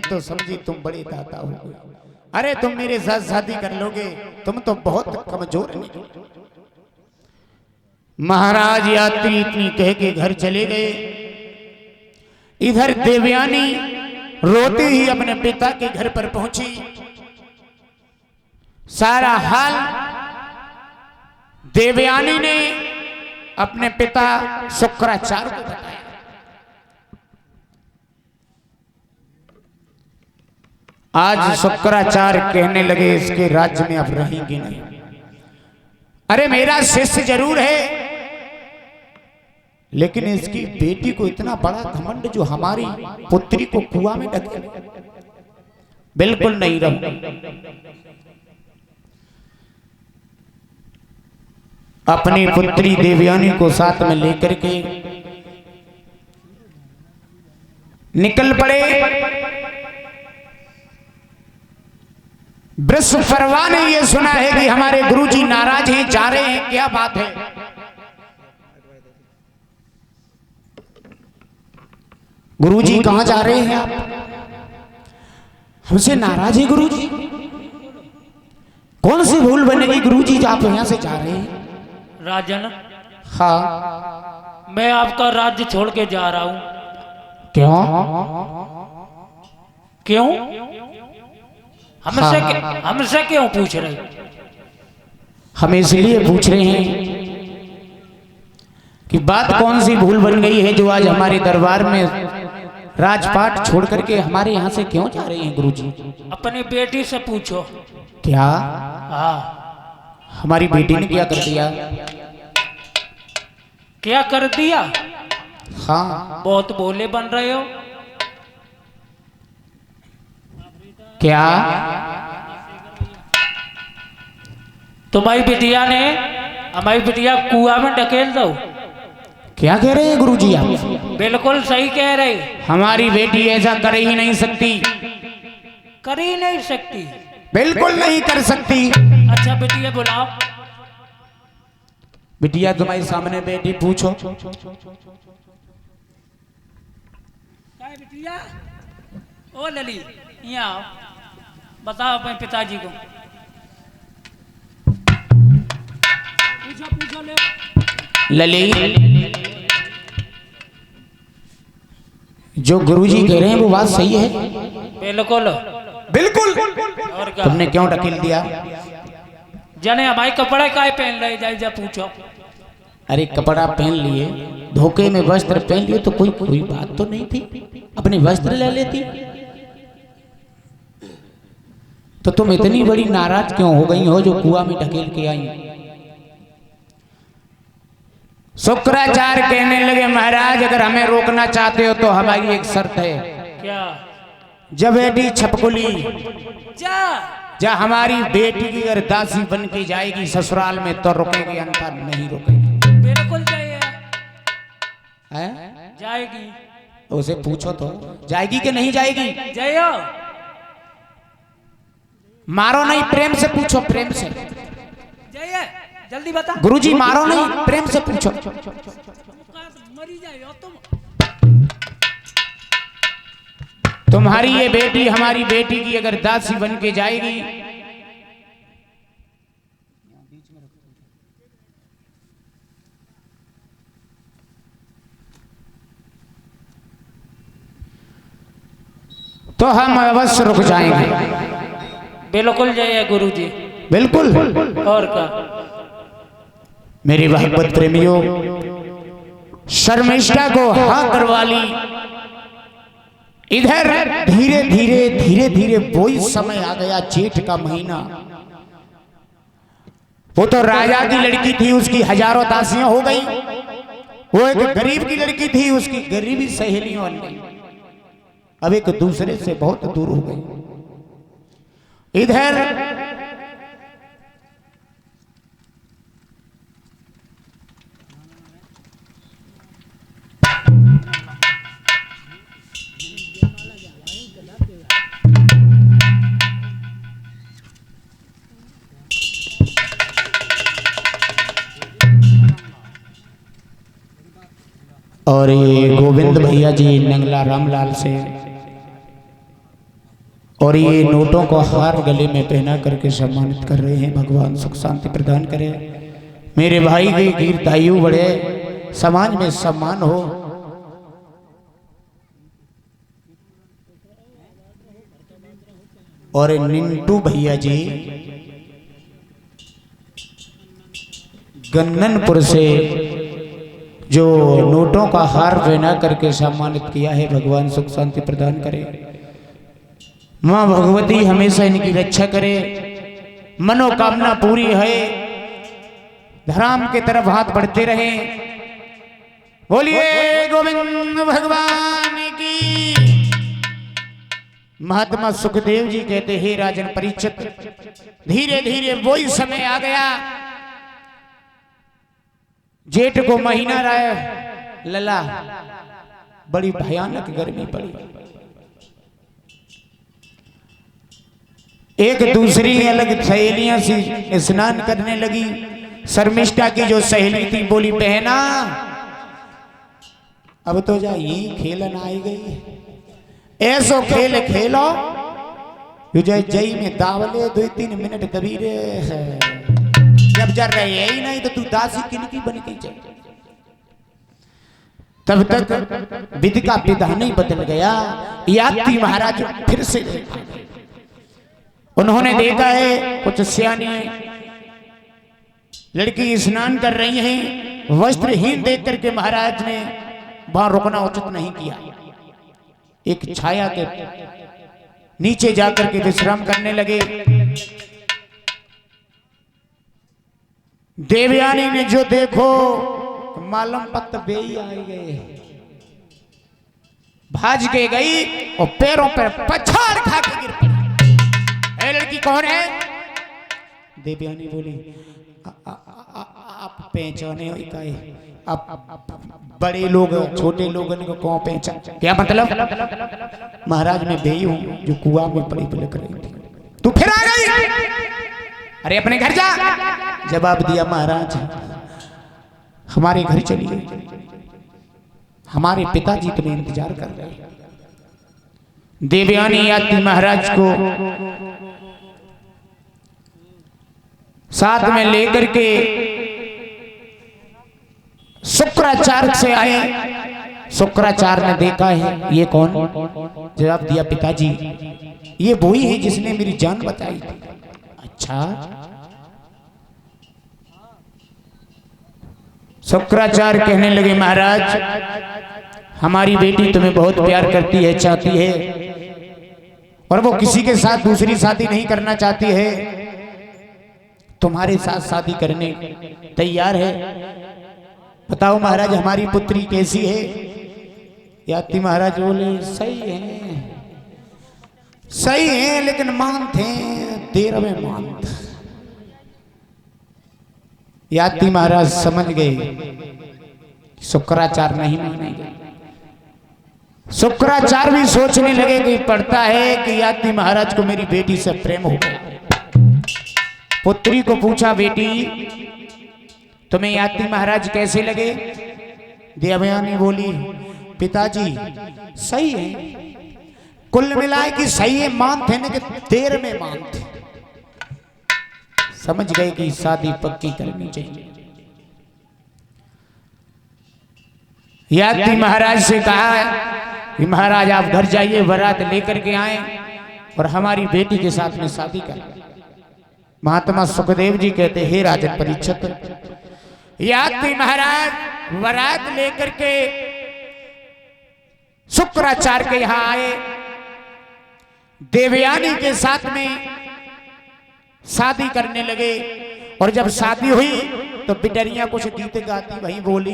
तो समझी तुम बड़े दाता हो। अरे तुम मेरे साथ शादी कर लोगे, तुम तो बहुत कमजोर निकले। महाराज यात्री इतनी कह के घर चले गए। इधर देवयानी रोते ही अपने पिता के घर पर पहुंची। सारा हाल देवयानी ने अपने पिता शुक्राचार्य को बताया। आज शुक्राचार्य कहने लगे इसके राज्य में अब रहेंगे नहीं। अरे मेरा शिष्य जरूर है, लेकिन इसकी बेटी को इतना बड़ा घमंड जो हमारी पुत्री को कुआं में ढके, बिल्कुल नहीं रहूंगा। अपनी पुत्री देवयानी को साथ में लेकर के निकल पड़े। वृषपर्वा ने यह सुना है कि हमारे गुरुजी नाराज हैं, जा रहे हैं, क्या बात है? गुरुजी कहां जा रहे हैं आप? हमसे नाराज है गुरुजी? कौन सी भूल बनेगी गुरुजी आप यहां से जा रहे हैं? राजन, हाँ, मैं आपका राज्य छोड़ के जा रहा हूं। क्यों? क्यों? हमसे हाँ। हमसे क्यों पूछ रहे? हम इसलिए पूछ रहे हैं कि बात कौन सी भूल बन गई है जो आज हमारे दरबार में राजपाट छोड़ करके हमारे यहाँ से क्यों जा रहे हैं गुरुजी? अपनी बेटी से पूछो। क्या हाँ, हमारी बेटी ने क्या कर दिया? क्या कर दिया? हाँ, बहुत भोले बन रहे हो। क्या? तुम्हारी बिटिया ने हमारी बिटिया कुआं में ढकेल दो। क्या कह रहे हैं गुरुजी आप? बिल्कुल सही कह रहे। हमारी बेटी ऐसा कर ही नहीं सकती। कर ही नहीं सकती? बिल्कुल नहीं कर सकती। अच्छा बिटिया बुलाओ। बिटिया तुम्हारे सामने बेटी पूछो। क्या है बिटिया? ओ लली, यहाँ आओ, बताओ अपने पिताजी को। पूछो पूछो ले। लली, जो गुरुजी कह रहे हैं वो बात सही है? बिल्कुल बिल्कुल। और क्या? तुमने क्यों ढकेल दिया? जाने हमारे कपड़े काहे पहन रहे? जाए जा पूछो। अरे कपड़ा पहन लिए, धोखे में वस्त्र पहन लिए तो कोई बात तो नहीं थी, अपने वस्त्र ले लेती। तो तुम इतनी बड़ी नाराज क्यों हो गई हो जो कुआं में ढकेल के आई? शुक्राचार्य कहने लगे महाराज अगर हमें रोकना चाहते हो तो हमारी एक शर्त है। क्या? जब बेटी छपकुली जा जा हमारी बेटी की अगर दासी बन के जाएगी ससुराल में तो रुकेगी, अंतर नहीं रुकेगी। बिल्कुल चाहिए। है? जाएगी। उसे पूछो तो जाएगी कि नहीं जाएगी? जाइयो। मारो नहीं, प्रेम से पूछो, प्रेम से। जाइए जल्दी बता। गुरुजी मारो नहीं, प्रेम से पूछो। मरी जाइयो तुम। तुम्हारी ये बेटी हमारी बेटी की अगर दासी बन के जाएगी तो हम अवश्य रुक जाएंगे। बिल्कुल जाइए गुरुजी। बिल्कुल। और क्या? मेरी भागवत प्रेमियों, शर्मिष्ठा को हाँ करवा ली। इधर धीरे धीरे धीरे धीरे वही समय आ गया, जेठ का महीना। वो तो राजा की लड़की थी, उसकी हजारों दासियां हो गई। वो एक गरीब की लड़की थी, उसकी गरीबी सहेलियों बन गई। अब एक दूसरे से बहुत दूर हो गई। इधर और ये गोविंद भैया जी नंगला रामलाल से और ये नोटों को हार गले में पहना करके सम्मानित कर रहे हैं। भगवान सुख शांति प्रदान करे। मेरे भाई के दीर्घायु बढ़े, समाज में सम्मान हो। और निंटू भैया जी गन्ननपुर से जो नोटों का हार पहना करके सम्मानित किया है, भगवान सुख शांति प्रदान करे। मां भगवती हमेशा इनकी रक्षा करे। मनोकामना पूरी है। धर्म की तरफ हाथ बढ़ते रहे। बोलिए गोविंद भगवान की। महात्मा सुखदेव जी कहते हैं, राजन परीक्षित, धीरे धीरे वही समय आ गया। जेठ को महीना रहा लला, बड़ी भयानक गर्मी पड़ी। एक दूसरी अलग सहेलियां सी स्नान करने लगी। शर्मिष्ठा की जो सहेली थी बोली, बहना अब तो जा यही खेलन आई गई, ऐसो खेल खेलो जय में दावले 2-3 मिनट दबीरे जब जर रहे ही नहीं तो तू दासी किनकी बन गई। तब तक विधि का विधान ही बदल गया। यात्री महाराज फिर से उन्होंने देखा है कुछ सियानी लड़की स्नान कर रही हैं, वस्त्रहीन देख करके महाराज ने वहां रुकना उचित नहीं किया। एक छाया के नीचे जाकर के विश्राम करने लगे। देवयानी ने जो देखो मालूम पत्त बेई आई गए, भाज के गई और पैरों पर पछाड़ खा के गिर पड़ी। लड़की कौन है? देवयानी बोली, आप पहचाने हो क्या? आप बड़े लोग छोटे लोगों को कौन पहचान? क्या मतलब? महाराज मैं बेई हूं जो कुआं में पड़ी बिलक रही थी। तू फिर आ गई? अरे अपने घर जा। जवाब दिया, महाराज हमारे घर चलिए, हमारे पिताजी तुम्हें इंतजार कर रहे हैं। देवयानी यात्री महाराज को साथ में लेकर के शुक्राचार्य से आए। शुक्राचार्य ने देखा है, ये कौन? जवाब दिया, पिताजी ये वही है जिसने मेरी जान बचाई थी। अच्छा, शुक्राचार्य कहने लगे, महाराज हमारी बेटी तुम्हें बहुत प्यार करती है, चाहती है, और वो किसी के साथ दूसरी शादी नहीं करना चाहती है, तुम्हारे साथ शादी करने तैयार है। बताओ महाराज हमारी पुत्री कैसी है? यात्री महाराज बोले, सही है, सही है, लेकिन मानते देर में मानते। यात्री महाराज समझ गए शुक्राचार्य नहीं मानेंगे। शुक्राचार्य भी सोचने लगे कि पड़ता है कि यात्री महाराज को मेरी बेटी से प्रेम हो गया। पुत्री को पूछा, बेटी तुम्हें यात्री महाराज कैसे लगे? देवयानी बोली, पिताजी सही है, कुल मिलाए कि सही है, मानते न कि देर में मानते। समझ गए कि शादी पक्की करनी चाहिए। यात्री महाराज से कहा कि महाराज आप घर जाइए, बारात लेकर के आए और हमारी बेटी के साथ में शादी करें। महात्मा सुखदेव जी कहते, हे राजन परीक्षित, यात्री महाराज बारात लेकर के शुक्राचार्य के यहां आए। देवयानी के साथ में शादी करने लगे और जब शादी हुई तो बिटरियां कुछ गीत गाती वही बोली,